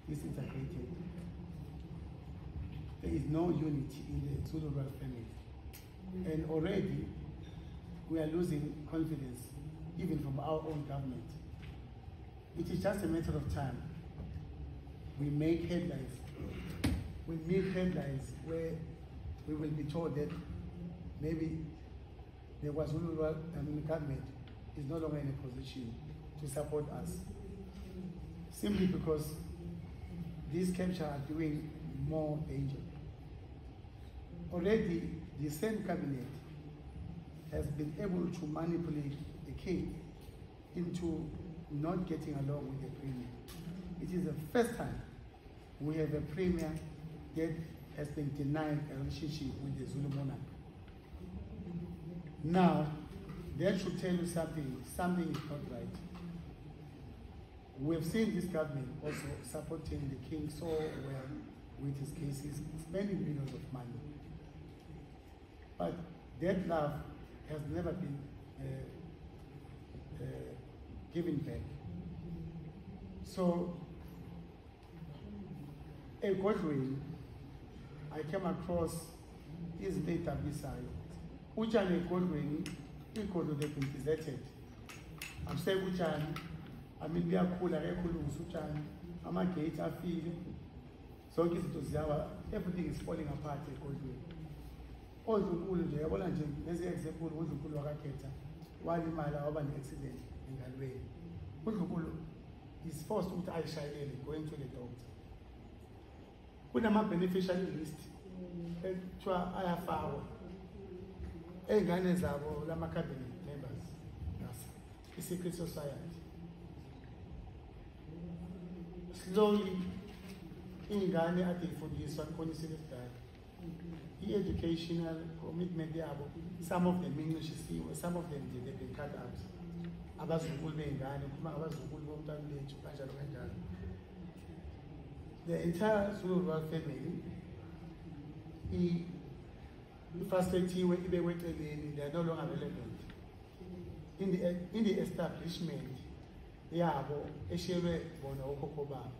disintegrated. There is no unity in the Zulu royal family. And already we are losing confidence, even from our own government. It is just a matter of time. We make headlines. We make headlines where we will be told that maybe the KwaZulu government is no longer in a position to support us, simply because these capture are doing more danger. Already, the same cabinet has been able to manipulate the king into not getting along with the premier. It is the first time we have a premier that has been denied a relationship with the Zulu monarch. Now, that should tell you something. Something is not right. We have seen this government also supporting the king so well with his cases, spending billions of money. But that love has never been given back. So, egodlweni, I came across his data beside. Utshani egodlweni, igodlo they've been deserted. I'm saying utshani, I mean, liyakhula kakhulu utshani, ama-gates afile, zonke izinto ziyawa, everything is falling apart egodlweni. ONdlunkulu nje yabona nje lezi example uNdlunkulu wakakhetha walimala waba ne-accident engalweni. uNdlunkulu is forced ukuthi ayishayelele going to the doctor. Kunama-beneficial list ekuthiwa ayafakwa ey'ngane zabo lama-cabinet members i-secret society. Slowly iy'ngane ade yifundiswa khona iselekudala i-educational commitment yabo, some of them inqishisiwe, some of them they've been cut out. Abazukulu bey'ngane, kukhuluma ngabazukulu bomntwana bethu kanjalo kanjalo. The entire Zulu royal family frustratiwe, ibekwe eceleni, they are no longer relevant in the establishment yabo eshiyelwe bona okhokho babo.